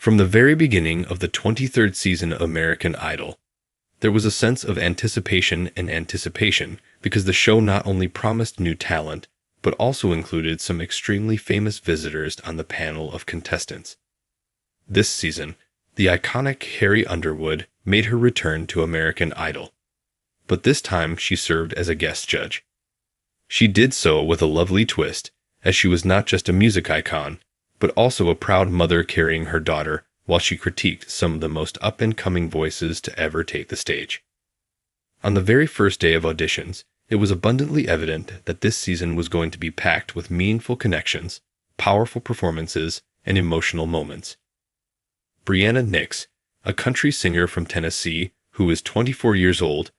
From the very beginning of the 23rd season of American Idol, there was a sense of anticipation because the show not only promised new talent, but also included some extremely famous visitors on the panel of contestants. This season, the iconic Carrie Underwood made her return to American Idol, but this time she served as a guest judge. She did so with a lovely twist, as she was not just a music icon, but also a proud mother carrying her daughter while she critiqued some of the most up-and-coming voices to ever take the stage. On the very first day of auditions, it was abundantly evident that this season was going to be packed with meaningful connections, powerful performances, and emotional moments. Breanna Nix, a country singer from Tennessee who is 24 years old,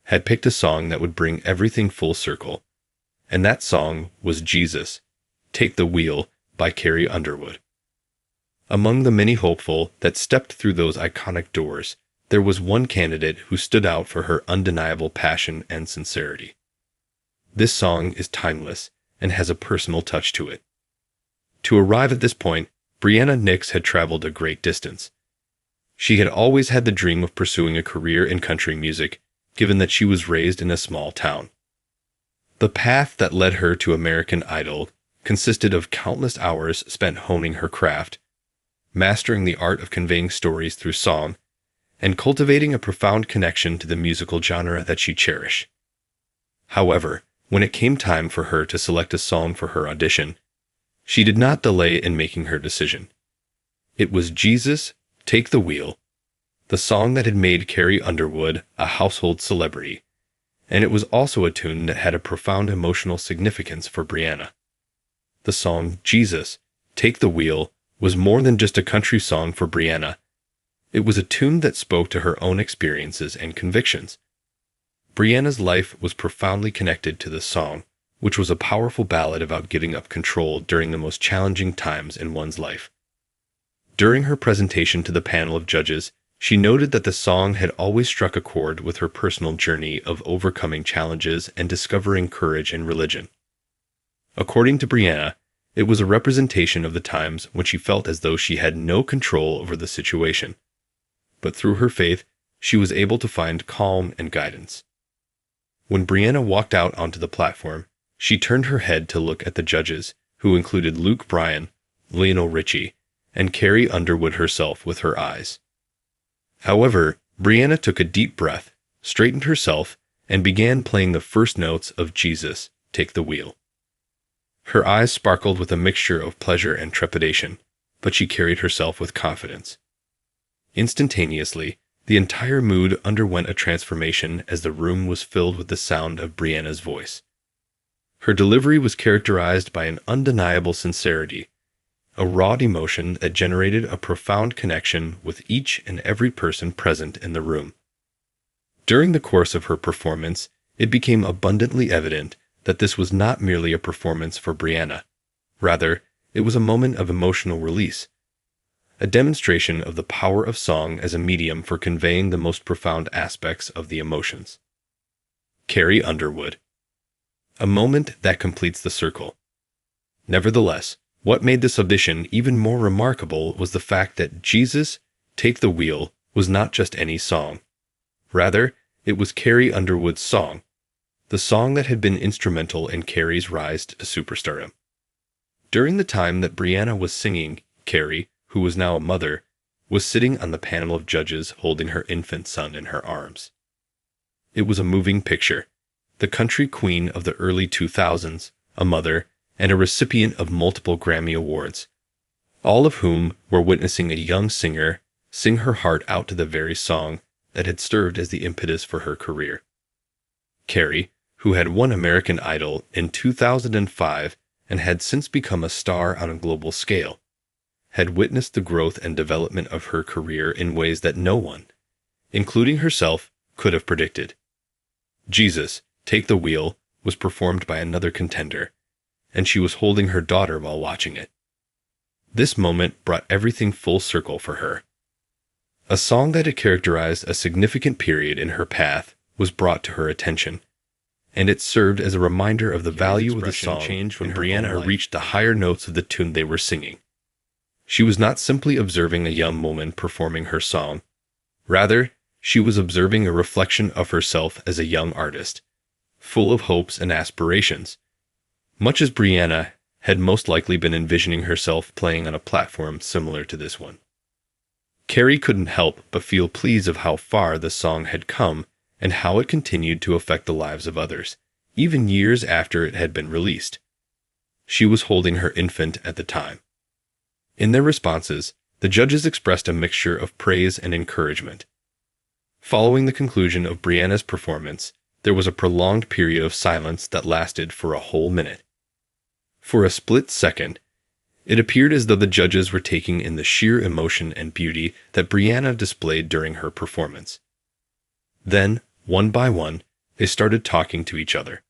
had picked a song that would bring everything full circle, and that song was Jesus, Take the Wheel by Carrie Underwood. Among the many hopeful that stepped through those iconic doors, there was one candidate who stood out for her undeniable passion and sincerity. This song is timeless and has a personal touch to it. To arrive at this point, Breanna Nix had traveled a great distance. She had always had the dream of pursuing a career in country music, given that she was raised in a small town. The path that led her to American Idol consisted of countless hours spent honing her craft, mastering the art of conveying stories through song, and cultivating a profound connection to the musical genre that she cherished. However, when it came time for her to select a song for her audition, she did not delay in making her decision. It was Jesus, Take the Wheel, the song that had made Carrie Underwood a household celebrity, and it was also a tune that had a profound emotional significance for Breanna. The song Jesus, Take the Wheel was more than just a country song for Breanna. It was a tune that spoke to her own experiences and convictions. Breanna's life was profoundly connected to this song, which was a powerful ballad about giving up control during the most challenging times in one's life. During her presentation to the panel of judges, she noted that the song had always struck a chord with her personal journey of overcoming challenges and discovering courage in religion. According to Breanna, it was a representation of the times when she felt as though she had no control over the situation. But through her faith, she was able to find calm and guidance. When Breanna walked out onto the platform, she turned her head to look at the judges, who included Luke Bryan, Lionel Richie, and Carrie Underwood herself with her eyes. However, Breanna took a deep breath, straightened herself, and began playing the first notes of Jesus, Take the Wheel. Her eyes sparkled with a mixture of pleasure and trepidation, but she carried herself with confidence. Instantaneously, the entire mood underwent a transformation as the room was filled with the sound of Breanna's voice. Her delivery was characterized by an undeniable sincerity, a raw emotion that generated a profound connection with each and every person present in the room. During the course of her performance, it became abundantly evident that this was not merely a performance for Breanna. Rather, it was a moment of emotional release, a demonstration of the power of song as a medium for conveying the most profound aspects of the emotions. Carrie Underwood. A moment that completes the circle. Nevertheless, what made this audition even more remarkable was the fact that Jesus, Take the Wheel was not just any song. Rather, it was Carrie Underwood's song, the song that had been instrumental in Carrie's rise to superstardom. During the time that Breanna was singing, Carrie, who was now a mother, was sitting on the panel of judges holding her infant son in her arms. It was a moving picture. The country queen of the early 2000s, a mother, and a recipient of multiple Grammy Awards, all of whom were witnessing a young singer sing her heart out to the very song that had served as the impetus for her career. Carrie, who had won American Idol in 2005 and had since become a star on a global scale, had witnessed the growth and development of her career in ways that no one, including herself, could have predicted. Jesus, Take the Wheel was performed by another contender, and she was holding her daughter while watching it. This moment brought everything full circle for her. A song that had characterized a significant period in her path was brought to her attention, and it served as a reminder of the value of the song when Breanna reached the higher notes of the tune they were singing. She was not simply observing a young woman performing her song. Rather, she was observing a reflection of herself as a young artist, full of hopes and aspirations, much as Breanna had most likely been envisioning herself playing on a platform similar to this one. Carrie couldn't help but feel pleased of how far the song had come and how it continued to affect the lives of others, even years after it had been released. She was holding her infant at the time. In their responses, the judges expressed a mixture of praise and encouragement. Following the conclusion of Breanna's performance, there was a prolonged period of silence that lasted for a whole minute. For a split second, it appeared as though the judges were taking in the sheer emotion and beauty that Breanna displayed during her performance. Then, one by one, they started talking to each other.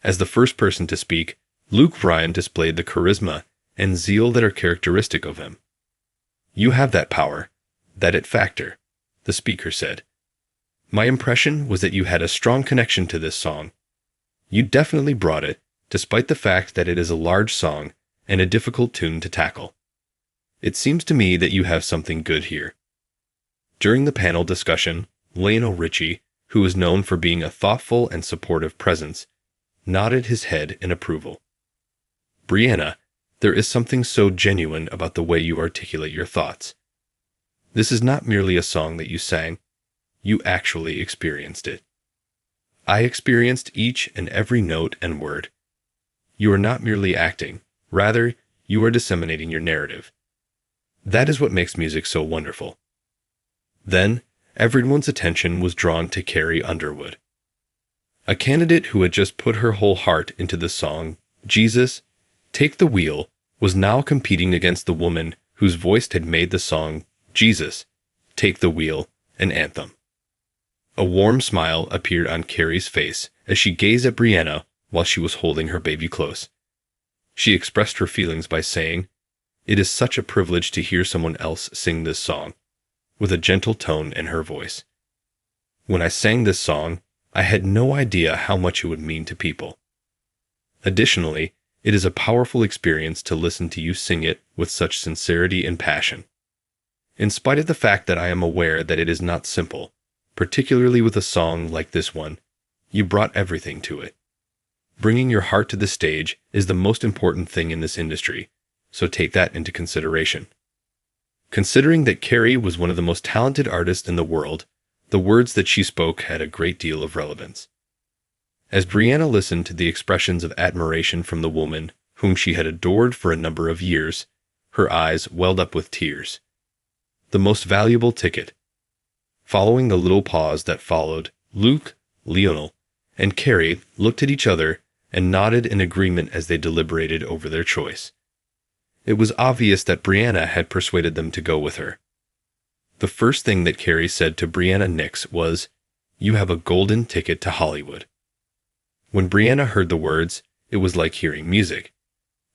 As the first person to speak, Luke Bryan displayed the charisma and zeal that are characteristic of him. "You have that power, that it factor," the speaker said. "My impression was that you had a strong connection to this song. You definitely brought it, despite the fact that it is a large song and a difficult tune to tackle. It seems to me that you have something good here." During the panel discussion, Lionel Richie, who was known for being a thoughtful and supportive presence, nodded his head in approval. "Breanna, there is something so genuine about the way you articulate your thoughts. This is not merely a song that you sang, you actually experienced it. I experienced each and every note and word. You are not merely acting, rather, you are disseminating your narrative. That is what makes music so wonderful." Then, everyone's attention was drawn to Carrie Underwood. A candidate who had just put her whole heart into the song, "Jesus, Take the Wheel," was now competing against the woman whose voice had made the song, "Jesus, Take the Wheel," an anthem. A warm smile appeared on Carrie's face as she gazed at Breanna while she was holding her baby close. She expressed her feelings by saying, "It is such a privilege to hear someone else sing this song," with a gentle tone in her voice. "When I sang this song, I had no idea how much it would mean to people. Additionally, it is a powerful experience to listen to you sing it with such sincerity and passion. In spite of the fact that I am aware that it is not simple, particularly with a song like this one, you brought everything to it. Bringing your heart to the stage is the most important thing in this industry, so take that into consideration." Considering that Carrie was one of the most talented artists in the world, the words that she spoke had a great deal of relevance. As Breanna listened to the expressions of admiration from the woman whom she had adored for a number of years, her eyes welled up with tears. The most valuable ticket. Following the little pause that followed, Luke, Lionel, and Carrie looked at each other and nodded in agreement as they deliberated over their choice. It was obvious that Breanna had persuaded them to go with her. The first thing that Carrie said to Breanna Nix was, "You have a golden ticket to Hollywood." When Breanna heard the words, it was like hearing music.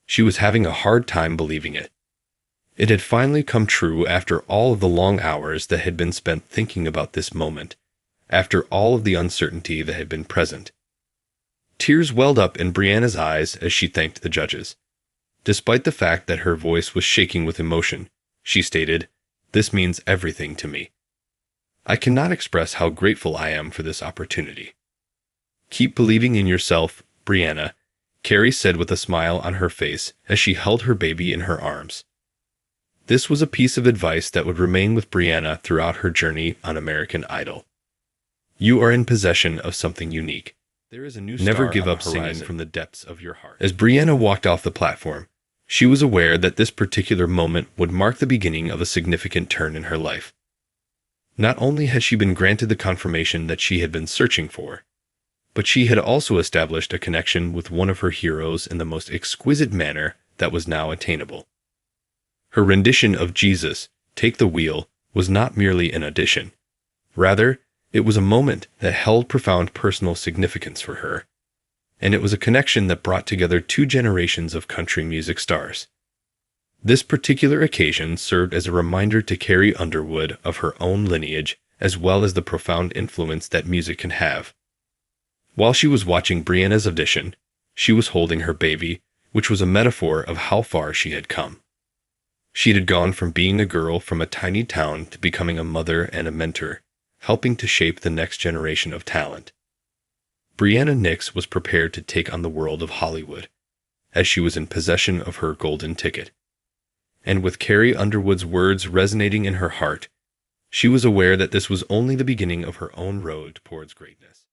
She was having a hard time believing it. It had finally come true after all of the long hours that had been spent thinking about this moment, after all of the uncertainty that had been present. Tears welled up in Breanna's eyes as she thanked the judges. Despite the fact that her voice was shaking with emotion, she stated, "This means everything to me. I cannot express how grateful I am for this opportunity." "Keep believing in yourself, Breanna," Carrie said with a smile on her face as she held her baby in her arms. This was a piece of advice that would remain with Breanna throughout her journey on American Idol. You are in possession of something unique. There is a new star. Never give up singing from the depths of your heart. As Breanna walked off the platform, she was aware that this particular moment would mark the beginning of a significant turn in her life. Not only had she been granted the confirmation that she had been searching for, but she had also established a connection with one of her heroes in the most exquisite manner that was now attainable. Her rendition of Jesus, Take the Wheel, was not merely an audition. Rather, it was a moment that held profound personal significance for her, and it was a connection that brought together two generations of country music stars. This particular occasion served as a reminder to Carrie Underwood of her own lineage, as well as the profound influence that music can have. While she was watching Breanna's audition, she was holding her baby, which was a metaphor of how far she had come. She had gone from being a girl from a tiny town to becoming a mother and a mentor, helping to shape the next generation of talent. Breanna Nix was prepared to take on the world of Hollywood, as she was in possession of her golden ticket. And with Carrie Underwood's words resonating in her heart, she was aware that this was only the beginning of her own road towards greatness.